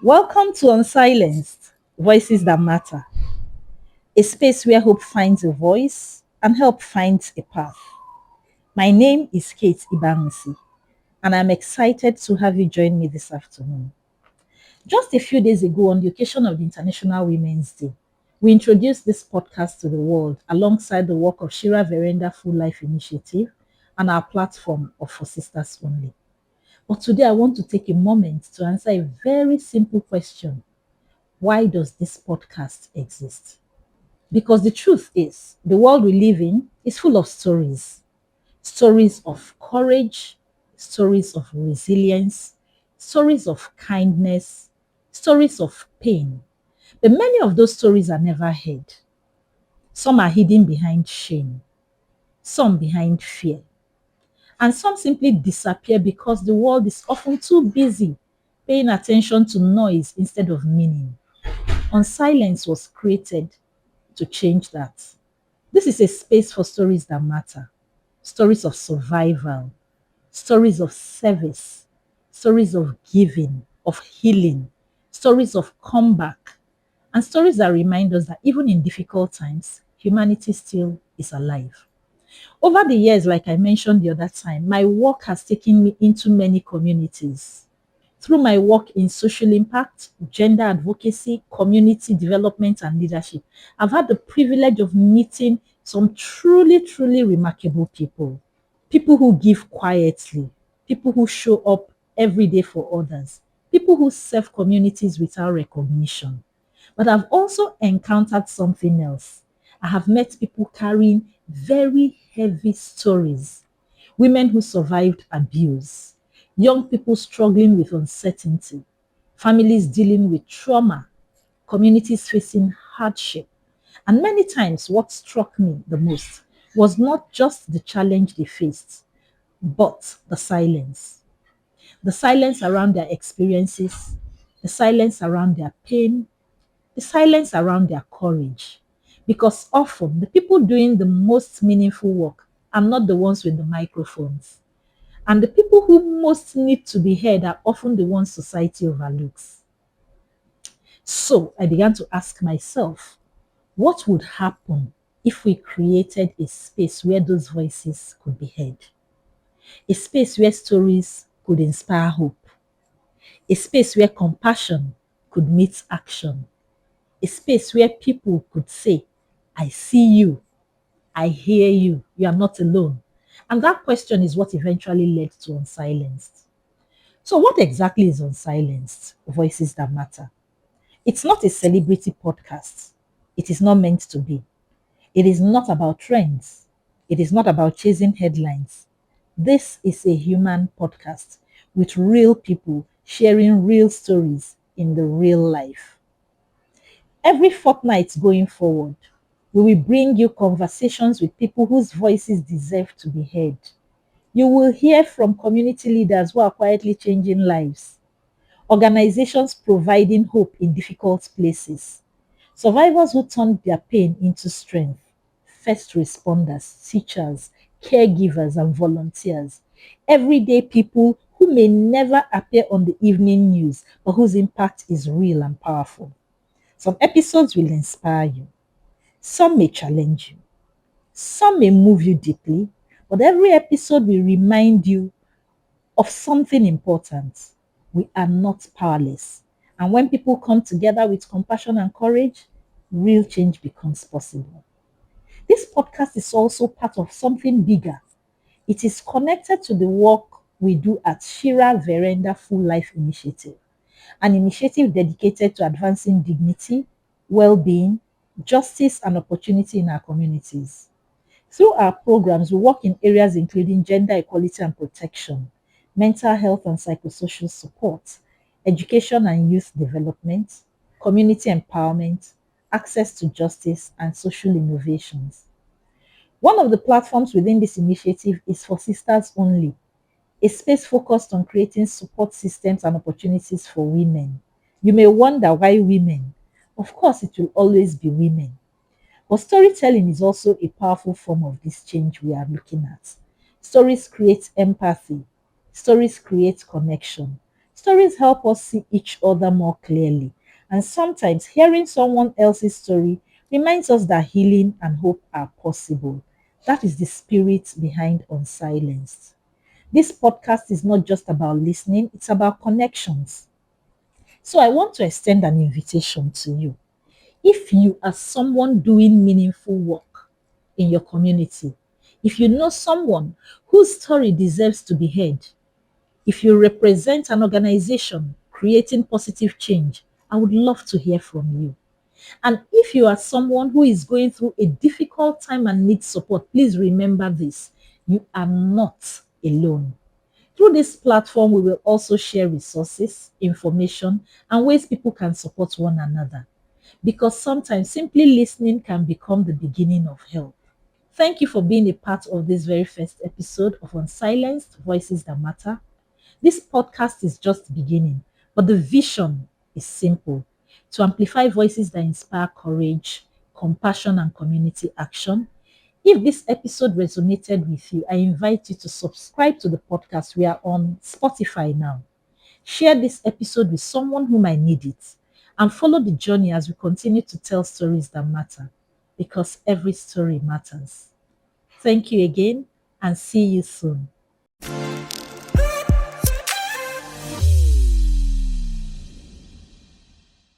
Welcome to Unsilenced, Voices That Matter, a space where hope finds a voice and help finds a path. My name is Kate Ibanisi, and I'm excited to have you join me this afternoon. Just a few days ago, on the occasion of the International Women's Day, we introduced this podcast to the world alongside the work of Shira Verenda Full Life Initiative and our platform of For Sisters Only. But today, I want to take a moment to answer a very simple question. Why does this podcast exist? Because the truth is, the world we live in is full of stories. Stories of courage, stories of resilience, stories of kindness, stories of pain. But many of those stories are never heard. Some are hidden behind shame, some behind fear, and some simply disappear because the world is often too busy paying attention to noise instead of meaning. Silence was created to change that. This is a space for stories that matter, stories of survival, stories of service, stories of giving, of healing, stories of comeback, and stories that remind us that even in difficult times, humanity still is alive. Over the years, like I mentioned the other time, my work has taken me into many communities. Through my work in social impact, gender advocacy, community development, and leadership, I've had the privilege of meeting some truly remarkable people. People who give quietly, people who show up every day for others, people who serve communities without recognition. But I've also encountered something else. I have met people carrying very heavy stories, women who survived abuse, young people struggling with uncertainty, families dealing with trauma, communities facing hardship. And many times, what struck me the most was not just the challenge they faced, but the silence around their experiences, the silence around their pain, the silence around their courage. Because often the people doing the most meaningful work are not the ones with the microphones. And the people who most need to be heard are often the ones society overlooks. So I began to ask myself, what would happen if we created a space where those voices could be heard? A space where stories could inspire hope, a space where compassion could meet action, a space where people could say, I see you, I hear you, you are not alone. And that question is what eventually led to Unsilenced. So, what exactly is Unsilenced? Voices that matter. It's not a celebrity podcast. It is not meant to be. It is not about trends. It is not about chasing headlines. This is a human podcast with real people sharing real stories in the real life. Every fortnight going forward, we will bring you conversations with people whose voices deserve to be heard. You will hear from community leaders who are quietly changing lives, organizations providing hope in difficult places, survivors who turned their pain into strength, first responders, teachers, caregivers, and volunteers, everyday people who may never appear on the evening news, but whose impact is real and powerful. Some episodes will inspire you, some may challenge you, some may move you deeply, but every episode will remind you of something important. We are not powerless. And when people come together with compassion and courage, real change becomes possible. This podcast is also part of something bigger. It is connected to the work we do at Shira Verenda Full Life Initiative, an initiative dedicated to advancing dignity, well being, justice, and opportunity in our communities. Through our programs, we work in areas including gender equality and protection, mental health and psychosocial support, education and youth development, community empowerment, access to justice, and social innovations. One of the platforms within this initiative is For Sisters Only, a space focused on creating support systems and opportunities for women. You may wonder why women. Of course, it will always be women. But storytelling is also a powerful form of this change we are looking at. Stories create empathy, stories create connection, Stories help us see each other more clearly, and sometimes hearing someone else's story reminds us that healing and hope are possible. That is the spirit behind Unsilenced. This podcast is not just about listening, it's about connections. So I want to extend an invitation to you. If you are someone doing meaningful work in your community, if you know someone whose story deserves to be heard, if you represent an organization creating positive change, I would love to hear from you. And if you are someone who is going through a difficult time and needs support, please remember this: you are not alone. Through this platform, we will also share resources, information, and ways people can support one another. Because sometimes simply listening can become the beginning of help. Thank you for being a part of this very first episode of Unsilenced Voices That Matter. This podcast is just beginning, but the vision is simple: to amplify voices that inspire courage, compassion, and community action. If this episode resonated with you, I invite you to subscribe to the podcast. We are on Spotify now. Share this episode with someone who might need it, and follow the journey as we continue to tell stories that matter, because every story matters. Thank you again, and see you soon.